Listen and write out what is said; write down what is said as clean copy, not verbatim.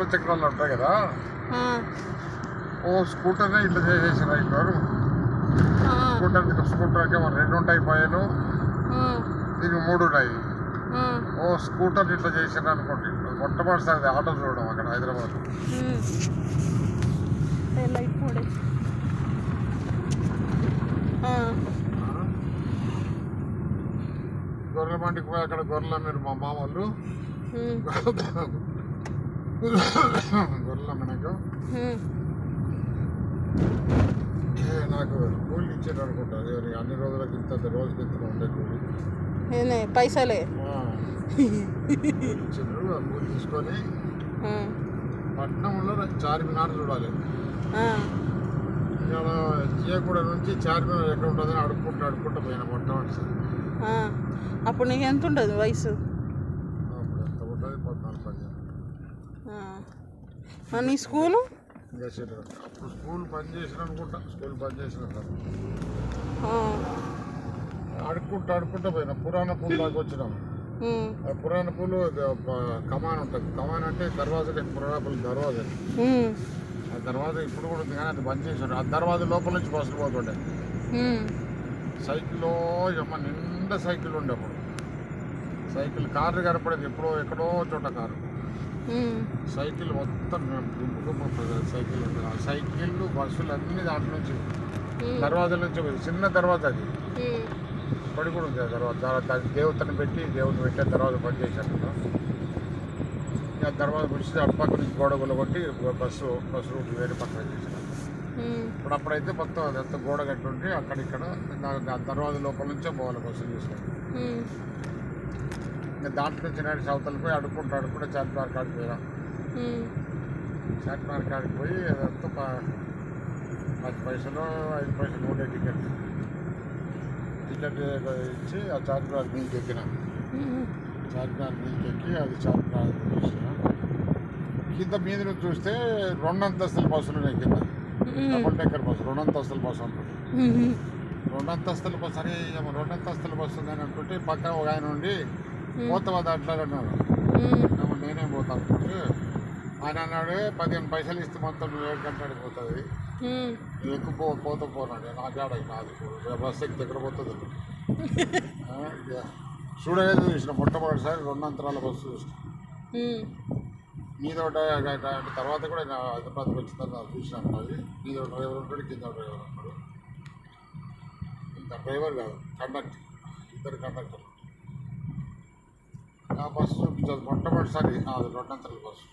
చక్రాలు ఉంటాయి కదా, ఓ స్కూటర్నే ఇట్లా చేసేసారు. అయిపోయారు స్కూటర్ అయితే మన 2 ఉంటాయి పైలు, దీనికి 3 ఉన్నాయి. ఓ స్కూటర్ ఇట్లా చేసారు అనుకోండి. మొట్టమొదటిసారి ఆటో చూడడం అక్కడ హైదరాబాద్. గొర్రెల మండికి పోయి అక్కడ గొర్రెల మీరు మా మామూలు గొర్రెల మనకు నాకు కూలి ఇచ్చారు అనుకుంటారు. అన్ని రోజులకి ఇంత రోజుకి ఇంత ఉండే కూలి పైసలే ఇచ్చారు. ఆ కూలి తీసుకొని పట్నంలో చార్మినార్ చూడాలి. ఇక్కడ జియాగూడ నుంచి చార్మినార్ ఎక్కడ ఉంటుందని అడుక్కుంటూ పోయినా మొట్టమొదటిసారి. అప్పుడు నీకు ఎంత ఉంటుంది వయసు? అప్పుడు ఎంత ఉంటుంది? 14-15. నీ స్కూలు? అప్పుడు స్కూల్ బంద్ చేసిన అనుకుంటా. స్కూల్ బంద్ చేసిన సార్ అడుక్కుంటూ పోయినా. పురాణ పూల్ దాకా వచ్చినాం. పురాణ పూలు కమాన్ ఉంటుంది. కమాన్ అంటే దర్వాజా, పురాణ పూలు దర్వాజా. ఆ దర్వాజా ఇప్పుడు కూడా ఉంది కానీ అది బంద్ చేశారు. ఆ దర్వాజా లోపల నుంచి బస్సులు పోతుండే. సైకిల్లో నిండా సైకిల్ ఉండే అప్పుడు. సైకిల్ కార్లు కనపడేది ఎప్పుడో ఎక్కడో చోట కారు. సైకిల్ మొత్తం సైకిల్ ఉంటుంది. ఆ సైకిల్ బస్సులు అన్నీ దాంట్లో నుంచి దర్వాజా నుంచి చిన్న దర్వాజా అది పడి కూడా ఉంది. దానికి దేవతని పెట్టి దేవుని పెట్టే దర్వాజా పని చేశారు. దర్వాజా పిలిచి అటుపక్క నుంచి గోడ కొట్టి బస్సు రూట్ వేరే పక్కన చేశారు. ఇప్పుడు అప్పుడైతే మొత్తం అదంతా గోడ కట్టి ఉంటే అక్కడిక్కడ దర్వాజా లోపల నుంచే పోవాలి బస్సులు తీసుకొని. ఇంకా దాంట్లో నుంచి నాటి సవతలు పోయి అడుక్కుంటూ చార్మినార్ కాడికి పోయాం. చార్మినార్ కాడికి పోయి అదంతా 10 పైసలు 5 పైసలు ఉండే టికెట్ ఇచ్చి ఆ చార్మినార్ మీదకి ఎక్కినాం. చార్మినార్ మీదకి ఎక్కి అది చార్మినార్ చూసినాం. కింద మీద నుంచి చూస్తే 2 అంతస్తుల బస్సులు ఉన్నాయి. కింద డబుల్ డెక్కర్ బస్సు 2 అంతస్తుల బస్సు అనుకుంటే. 2 అంతస్తుల బస్సు అని 2 అంతస్తుల బస్సు ఉందని అనుకుంటే పక్కన ఒక ఆయన ఉండి పోతావా దాంట్లో అన్నాడు. నేనేం పోతా అనుకుంటే ఆయన అన్నాడు 15 పైసలు ఇస్తే మొత్తం 7 గంటలకు పోతుంది. ఎక్కువ పోతున్నాడు. నాకేడ నాది బస్సు ఎక్కితే ఎక్కడ పోతుంది చూడలేదు. చూసిన మొట్టమొదటిసారి 2 అంతరాల బస్సు చూసిన. మీద తర్వాత కూడా హైదరాబాద్కి వచ్చిన తర్వాత చూసినాను. అది మీద డ్రైవర్ ఉంటాడు, కింద డ్రైవర్ ఉంటాడు. ఇంకా డ్రైవర్ కాదు, కండక్టర్, 2 కండక్టర్లు. ఆ బస్సు చూపించాలి మొట్టమొదటిసారి. అది 2 అంతరాల బస్సు.